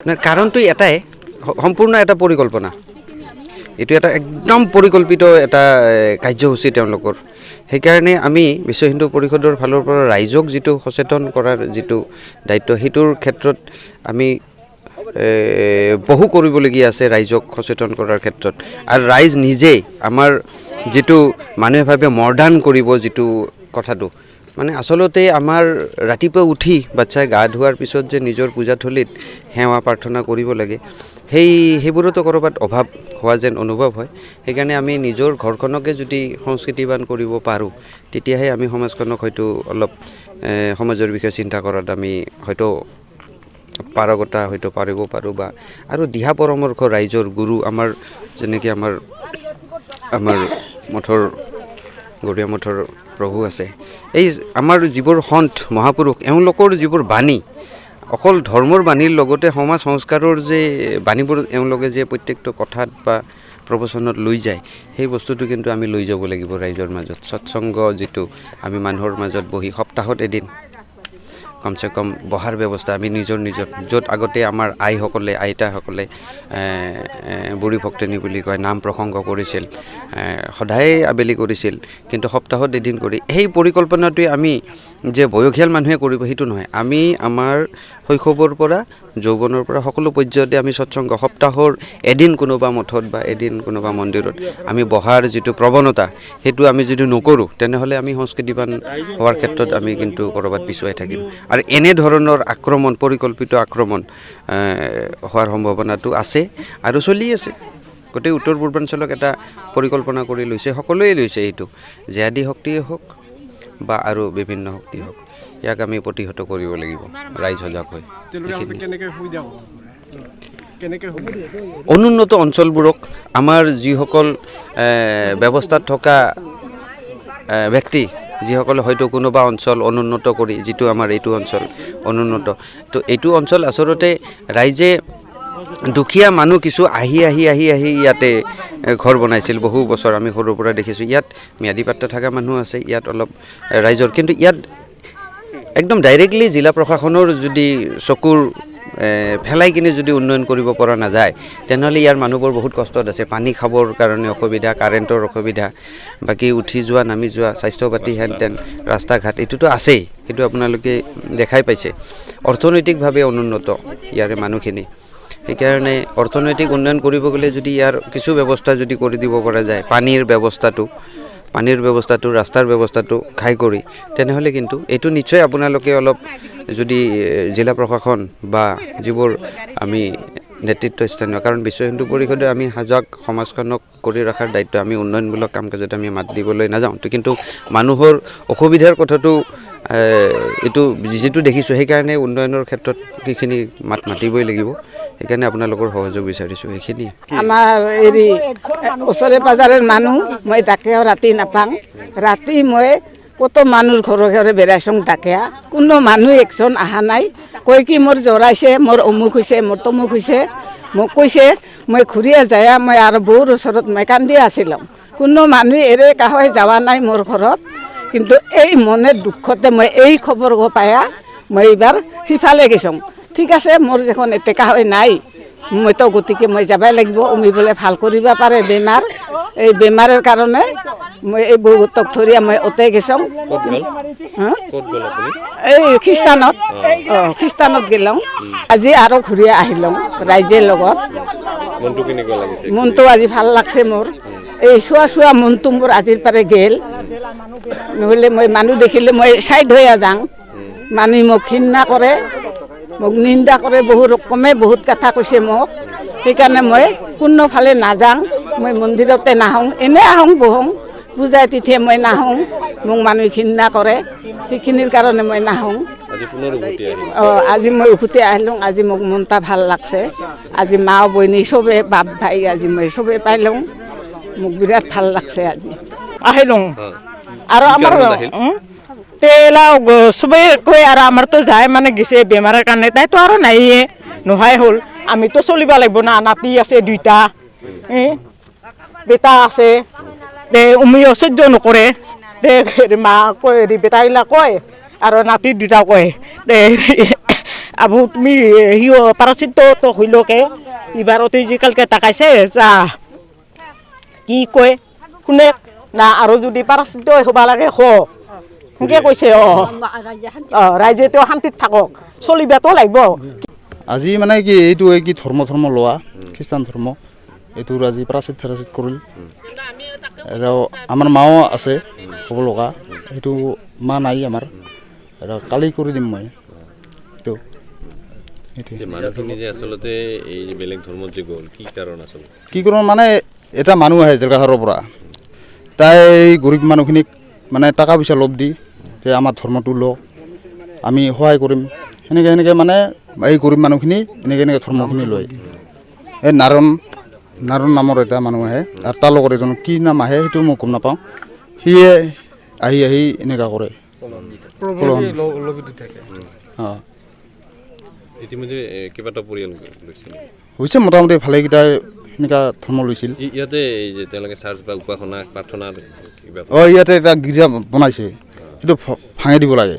কাৰণটো এটাই সম্পূৰ্ণ এটা পৰিকল্পনা এইটো এটা একদম পৰিকল্পিত এটা কাৰ্যসূচী তেওঁলোকৰ সেইকাৰণে আমি বিশ্ব হিন্দু পৰিষদৰ ফালৰ পৰা ৰাইজক যিটো সচেতন কৰাৰ যিটো দায়িত্ব সেইটোৰ ক্ষেত্ৰত আমি বহু কৰিবলগীয়া আছে ৰাইজক সচেতন কৰাৰ ক্ষেত্ৰত আৰু ৰাইজ নিজেই আমাৰ যিটো মানুহে ভাবে মডাৰ্ণ কৰিব যিটো কথাটো মানে আচলতে আমাৰ ৰাতিপুৱা উঠি বাচ্চাই গা ধোৱাৰ পিছত যে নিজৰ পূজাথলীত সেৱা প্ৰাৰ্থনা কৰিব লাগে সেইবোৰতো ক'ৰবাত অভাৱ হোৱা যেন অনুভৱ হয় সেইকাৰণে আমি নিজৰ ঘৰখনকে যদি সংস্কৃতিবান কৰিব পাৰোঁ তেতিয়াহে আমি সমাজখনক হয়তো অলপ সমাজৰ বিষয়ে চিন্তা কৰাত আমি হয়তো পাৰগতা হয়তো পাৰিব পাৰোঁ বা আৰু দিহা পৰামৰ্শ ৰাইজৰ গুৰু আমাৰ যেনেকৈ আমাৰ মঠৰ গৰীয়া মঠৰ প্ৰভু আছে এই আমাৰ যিবোৰ সন্ত মহাপুৰুষ এওঁলোকৰ যিবোৰ বাণী অকল ধৰ্মৰ বাণীৰ লগতে সমাজ সংস্কাৰৰ যে বাণীবোৰ এওঁলোকে যে প্ৰত্যেকটো কথাত বা প্ৰবচনত লৈ যায় সেই বস্তুটো কিন্তু আমি লৈ যাব লাগিব ৰাইজৰ মাজত সৎসংগ যিটো আমি মানুহৰ মাজত বহি সপ্তাহত এদিন কমচে কম বহাৰ ব্যৱস্থা আমি নিজৰ য'ত আগতে আমাৰ আইতাসকলে বুঢ়ী ভক্তনী বুলি কয় নাম প্ৰসংগ কৰিছিল সদায় আবেলি কৰিছিল কিন্তু সপ্তাহত এদিন কৰি সেই পৰিকল্পনাটোৱে আমি যে বয়সীয়াল মানুহে কৰিব সেইটো নহয় আমি আমাৰ শৈশৱৰ পৰা যৌৱনৰ পৰা সকলো পৰ্যায়তে আমি সৎসংগ সপ্তাহৰ এদিন কোনোবা মঠত বা এদিন কোনোবা মন্দিৰত আমি বহাৰ যিটো প্ৰৱণতা সেইটো আমি যদি নকৰোঁ তেনেহ'লে আমি সংস্কৃতিবান হোৱাৰ ক্ষেত্ৰত আমি কিন্তু ক'ৰবাত পিছুৱাই থাকিম আৰু এনেধৰণৰ আক্ৰমণ পৰিকল্পিত আক্ৰমণ হোৱাৰ সম্ভাৱনাটো আছে আৰু চলি আছে গোটেই উত্তৰ পূৰ্বাঞ্চলক এটা পৰিকল্পনা কৰি লৈছে সকলোৱে লৈছে এইটো জেহাদী শক্তিয়ে হওক বা আৰু বিভিন্ন শক্তি হওক ইয়াক আমি প্ৰতিহত কৰিব লাগিব ৰাইজ সজাগ হৈ অনুন্নত অঞ্চলবোৰক আমাৰ যিসকল ব্যৱস্থাত থকা ব্যক্তি যিসকলে হয়তো কোনোবা অঞ্চল অনুন্নত কৰি যিটো আমাৰ এইটো অঞ্চল অনুন্নত তো এইটো অঞ্চল আচলতে ৰাইজে দুখীয়া মানুহ কিছু আহি ইয়াতে ঘৰ বনাইছিল বহু বছৰ আমি সৰুৰ পৰা দেখিছোঁ ইয়াত ম্যাদী পাত্তা থকা মানুহ আছে ইয়াত অলপ ৰাইজৰ কিন্তু ইয়াত একদম ডাইৰেক্টলি জিলা প্ৰশাসনৰ যদি চকুৰ ফেলাই কিনে যদি উন্নয়ন কৰিব পৰা নাযায় তেনেহ'লে ইয়াৰ মানুহবোৰ বহুত কষ্টত আছে পানী খাবৰ কাৰণে অসুবিধা কাৰেণ্টৰ অসুবিধা বাকী উঠি যোৱা নামি যোৱা স্বাস্থ্য পাতি হেন তেন ৰাস্তা ঘাট এইটোতো আছেই সেইটো আপোনালোকে দেখাই পাইছে অৰ্থনৈতিকভাৱে অনুন্নত ইয়াৰে মানুহখিনি সেইকাৰণে অৰ্থনৈতিক উন্নয়ন কৰিব গ'লে যদি ইয়াৰ কিছু ব্যৱস্থা যদি কৰি দিব পৰা যায় পানীৰ ব্যৱস্থাটো ৰাস্তাৰ ব্যৱস্থাটো ঘাই কৰি তেনেহ'লে কিন্তু এইটো নিশ্চয় আপোনালোকে অলপ যদি জিলা প্ৰশাসন বা যিবোৰ আমি নেতৃত্বস্থানীয় কাৰণ বিশ্ব হিন্দু পৰিষদে আমি সজাগ সমাজখনক কৰি ৰখাৰ দায়িত্ব আমি উন্নয়নমূলক কাম কাজত আমি মাত দিবলৈ নাযাওঁ কিন্তু মানুহৰ অসুবিধাৰ কথাটো এইটো যিটো দেখিছোঁ সেইকাৰণে উন্নয়নৰ ক্ষেত্ৰত সেইখিনি মাতিবই লাগিব সেইকাৰণে আপোনালোকৰ সহযোগ বিচাৰিছোঁ সেইখিনিয়ে আমাৰ ওচৰে পাজৰৰ মানুহ মই তাকেও ৰাতি নাপাওঁ ৰাতি মই কত মানুহৰ ঘৰে বেৰাইছোঁ তাকে কোনো মানুহ একজন অহা নাই কৈ কি মোৰ জৰাইছে মোৰ অমুক হৈছে মোৰ তমুক হৈছে মোক কৈছে মই ঘূৰিয়ে যায় মই আৰু বহুত ওচৰত মই কান্দি আছিলোঁ কোনো মানুহ কাহৈ যোৱা নাই মোৰ ঘৰত কিন্তু এই মনে দুখতে মই এই খবৰ পাই মই এইবাৰ সিফালে গৈছোঁ ঠিক আছে মোৰ দেখোন এতেকা হৈ নাই মইতো গতিকে মই যাবই লাগিব উমিবলৈ ভাল কৰিব পাৰে বেমাৰ এই বেমাৰৰ কাৰণে মই এই বহুতক ধৰি মই ওলাই গৈছোঁ এই খ্ৰীষ্টানত গেলোঁ আজি আৰু ঘূৰি আহিলোঁ ৰাইজৰ লগত মনটো আজি ভাল লাগছে মোৰ এই চোৱা মনটো মোৰ আজিৰ পাৰে গেল নহ'লে মই মানুহ দেখিলে মই চাইড হৈ যাওঁ মানুহে মোক ঘৃণা কৰে মোক নিন্দা কৰে বহুত ৰকমে বহুত কথা কৈছে মোক সেইকাৰণে মই কোনোফালে নাযাওঁ মই মন্দিৰতে নাহোঁ এনে আহোঁ বহোঁ পূজা তিথিয়ে মই নাহোঁ মোক মানুহে ঘৃণা কৰে সেইখিনিৰ কাৰণে মই নাহোঁ আজি মই উভতি আহিলোঁ আজি মোক মনটা ভাল লাগছে আজি মা বইনী চবে বাপ ভাই আজি মই চবে পাইলোঁ মোক বিৰাট ভাল লাগছে আজি আহিলোঁ আৰু আমাৰ তেলা চবেই কৈ আৰু আমাৰতো যায় মানে গেছে বেমাৰৰ কাৰণে তাইতো আৰু নাইয়ে নোহাই হ'ল আমিতো চলিব লাগিব না নাতি আছে দুইটা বেটা আছে দে উমিও সহ্য নকৰে দে মা কয় বেটাগিলা কয় আৰু নাতি দুটা কয় দে আবু তুমি সিও পাৰাচিত তো হইলকে এবাৰতে যে কালকে তাকাইছে যা কি কয় শুনে না আৰু যদি পাৰাচিত হ'ব লাগে সেনেকৈ কৈছে ৰাইজে তেওঁ শান্তিত থাকক চলিবাতো লাগিব আজি মানে কি এইটো কি ধৰ্ম লোৱা খ্ৰীষ্টান ধৰ্ম এইটোৰ আজি প্ৰাচিত কৰিল আৰু আমাৰ মাও আছে হ'ব লগা সেইটো মা নাই আমাৰ আৰু কালি কৰি দিম মই এইটো মানুহখিনি যে আচলতে এই বেলেগ ধৰ্মত যে গ'ল কি কাৰণ আচলতে কি কৰোঁ মানে এটা মানুহ আহে জেগাহাৰৰ পৰা তাই গৰীব মানুহখিনিক মানে টকা পইচা লোভ দি যে আমাৰ ধৰ্মটো লওক আমি সহায় কৰিম সেনেকৈ মানে এই গৰীব মানুহখিনি এনেকৈ ধৰ্মখিনি লয় এই নাৰণ নামৰ এটা মানুহ আহে আৰু তাৰ লগত এজন কি নাম আহে সেইটো মই গম নাপাওঁ সিয়ে আহি এনেকুৱা কৰে অঁ ইতিমধ্যে কেইবাটা পৰিয়াল হৈছে মোটামুটি ভালেকেইটাই সেনেকুৱা ধৰ্ম লৈছিল ইয়াতে এই যে তেওঁলোকে চাৰ্চ বা উপাসনা প্ৰাৰ্থনাৰ কিবা অঁ ইয়াতে এটা গীৰ্জা বনাইছে সেইটো ভাঙি দিব লাগে